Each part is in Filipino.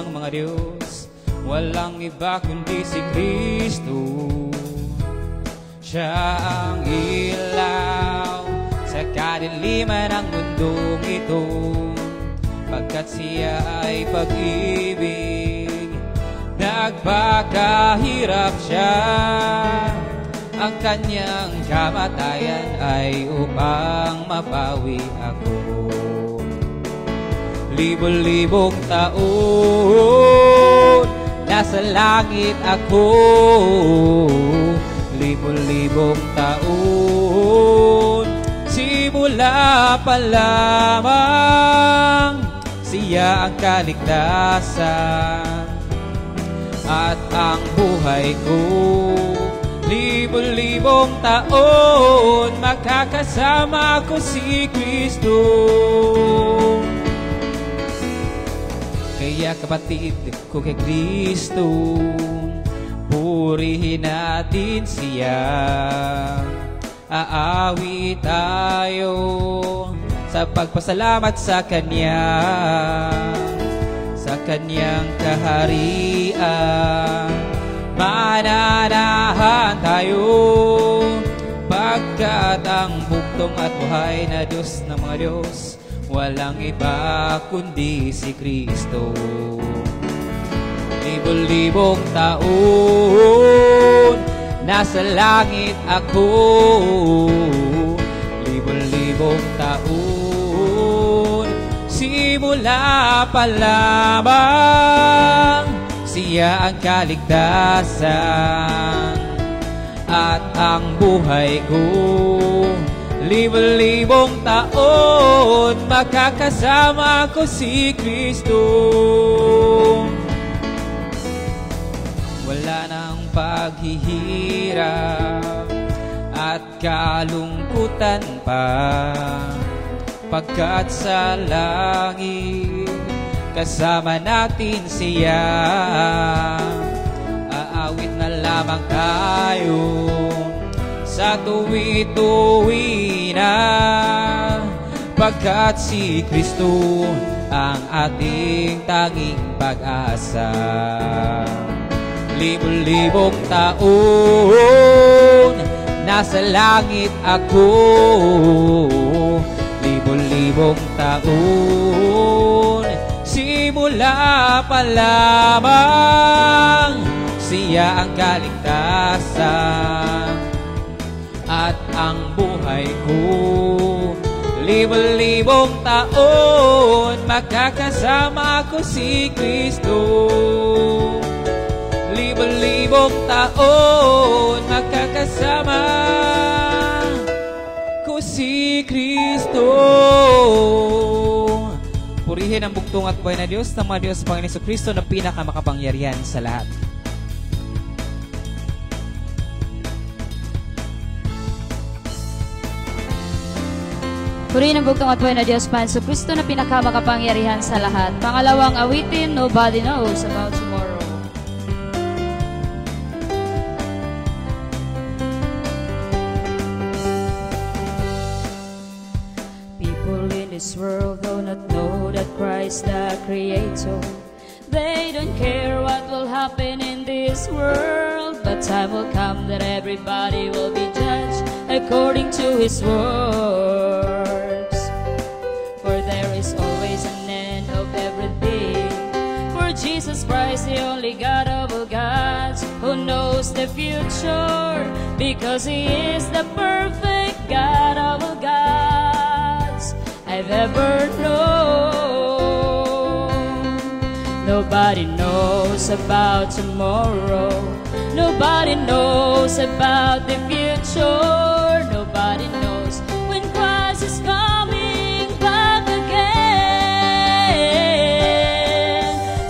ng mga Diyos, walang iba kundi si Kristo. Siya ang ilaw sa kadiliman ng mundong ito, pagkat siya ay pag-ibig, nagpakahirap siya. Ang kanyang kamatayan ay upang mapawi ako. Libo-libong taon nasa langit ako, libo-libong taon simula pa lamang, siya ang kaligtasan at ang buhay ko. Libo-libong taon makakasama ko si Kristo. Kaya kapatid ko kay Kristo, purihin natin siya. Aawi tayo sa pagpasalamat sa Kanya, sa Kanyang kaharian. Mananahan tayo, pagkat ang bugtong at buhay na Diyos ng mga Diyos, walang iba kundi si Kristo. Libo-libong taon nasa langit ako, libo-libong taon simula pa lamang, siya ang kaligtasan at ang buhay ko. Libo-libong taon makakasama ko si Kristo. Wala nang paghihirap at kalungkutan pa, pagkat sa langit kasama natin siya. Aawit na lamang tayo sa tuwi-tuwi na, pagkat si Kristo ang ating tanging pag-asa. Libo-libong taon nasa langit ako, libo-libong taon simula pa lamang, siya ang kaligtasan at ang buhay ko. Libo-libong taon makakasama ko si Kristo. Libo-libong taon makakasama ko si Kristo. Purihin ang bugtong at buhay na Diyos ng mga Diyos, Panginoon Jesucristo na pinakamakapangyarihan sa lahat. Purihin ang bugtong at buhay na Diyos, Panginoon Jesucristo na pinakamakapangyarihan sa lahat. Pangalawang awitin, Nobody Knows About Tomorrow. This world do not know that Christ the Creator. They don't care what will happen in this world, but time will come that everybody will be judged according to His words. For there is always an end of everything, for Jesus Christ, the only God of all gods, who knows the future, because He is the perfect God of all gods I've ever known. Nobody knows about tomorrow. Nobody knows about the future. Nobody knows when Christ is coming back again.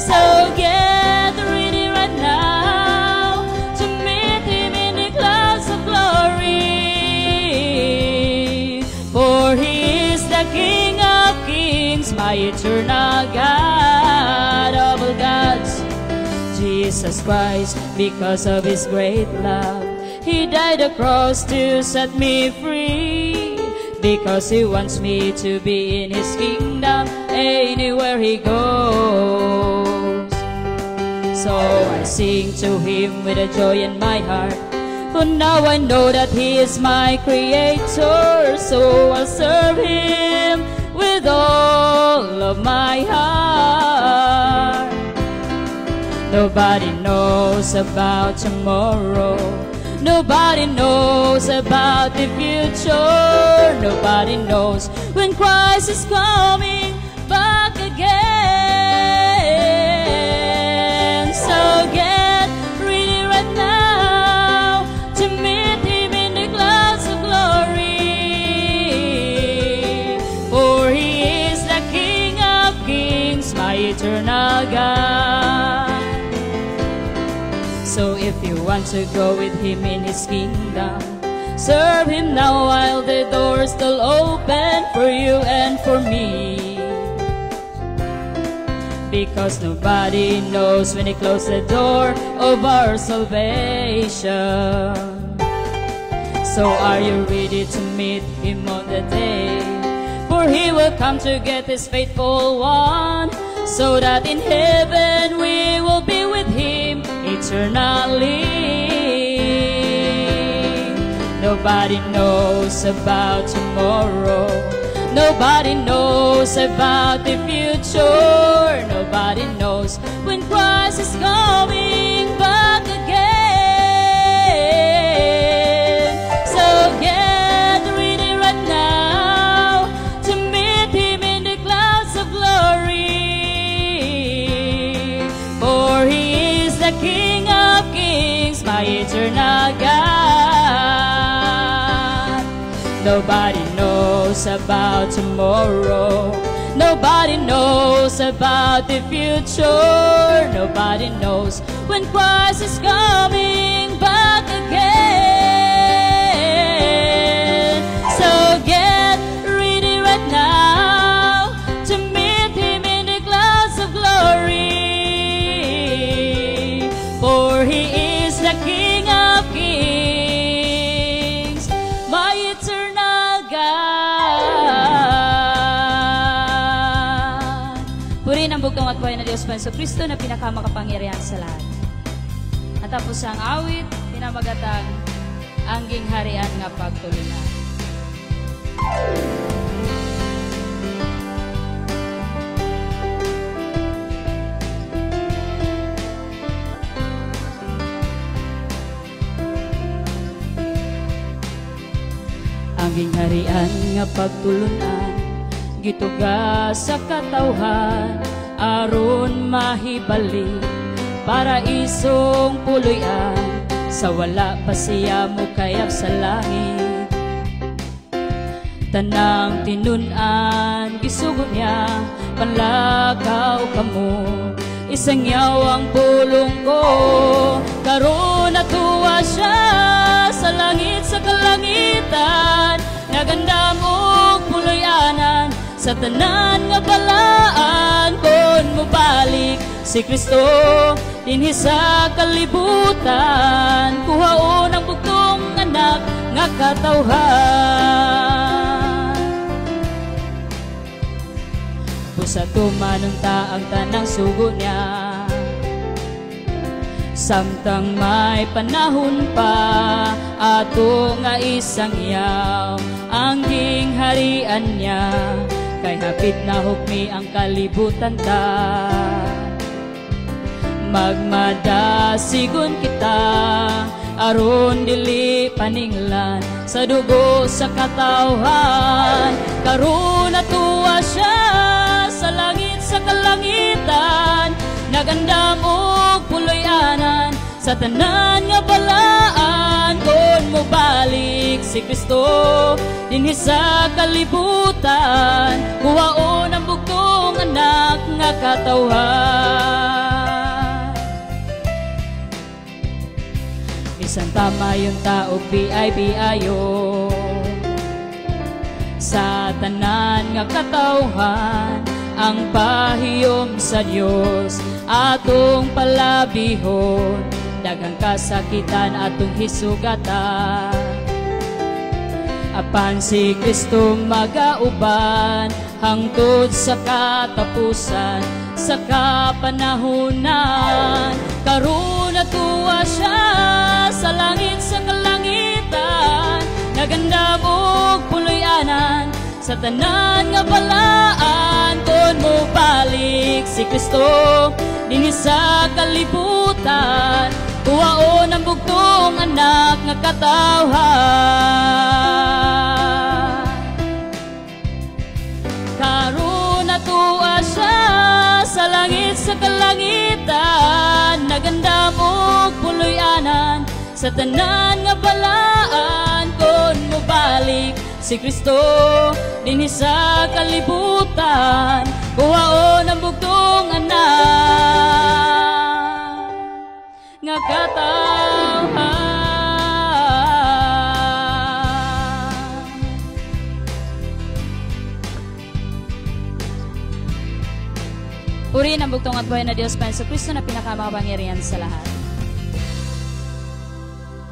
So get ready right now to meet Him in the clouds of glory, for He is the King of Kings, my eternal God of all gods. Jesus Christ, because of His great love, He died on the cross to set me free, because He wants me to be in His kingdom anywhere He goes. So I sing to Him with a joy in my heart, for now I know that He is my Creator. So I'll serve Him with all of my heart. Nobody knows about tomorrow, nobody knows about the future, nobody knows when Christ is coming back again. So get ready right now to meet Him in the clouds of glory, for He is the King of Kings, my eternal God. So if you want to go with Him in His kingdom, serve Him now while the door's still open for you and for me. Because nobody knows when He closes the door of our salvation. So are you ready to meet Him on the day? For He will come to get His faithful one, so that in heaven we will be with Him eternally. Nobody knows about tomorrow, nobody knows about the future, nobody knows when Christ is coming back again. So get ready right now to meet Him in the clouds of glory, for He is the King of Kings, my eternal God. Nobody knows about tomorrow, nobody knows about the future, nobody knows when Christ is coming back again. So get ready right now to meet Him in the clouds of glory, for He is the King of Kings, my eternal God. Purihin ang bugtong at buhay na Diyos Panso Kristo na pinakamakapangyarihan sa lahat. At tapos ang awit, pinamagatang Angging Harian nga Pagtulunan. Angging harian nga pagtulunan, gituga sa katawhan, aron mahibali para isong puloy-an, sa wala pa siya mo kayap sa langit. Tanang tinunan, gisugo niya, panlakaw kamo, isang yaw ang pulong ko, karon natuwa siya sa langit sa kalangitan, nagandam og puloy-anan sa tanan nga balaan. Kon mobalik si Kristo dinhi sa kalibutan, kuhaon ang bugtong anak nga katawhan. Busa tumanunta ang tanang sugo niya, samtang may panahon pa, ato nga isang yaw angging harian niya, kay hapit na hukmi ang kalibutan ta. Magmadasigon kita, aron dili paninglan sa dugo sa katawhan, karon natuwa siya sa langit sa kalangitan, nagandam og puloy-anan sa tanan nga balaan. Kon mobalik si Kristo dinhi sa kalibutan, kuhaon ang bugtong anak nga katawhan. Bisan tama yung tao biay-biayo sa tanan nga katawhan, ang pahiyom sa Dios atong palabihon, daghang kasakitan atong hisugatan. Apan si Kristo magauban hangtod sa katapusan, sa kapanahunan, karon natuwa siya sa langit sa kalangitan, naganda og puloy-anan sa tanan nga balaan. Kon mo balik si Kristo dinhi sa kalibutan, kuwaon ang bugtong anak nga katawhan. Karon natuwa siya sa langit sa kalangitan, naganda og puloy-anan sa tanan nga balaan. Kon mo balik si Kristo dinhi sa kalibutan, kuwaon ang bugtong anak nga katawhan. Purihin ang bugtong at buhay na Diyos, Panginoon Kristo na pinakamakapangyarihan sa lahat.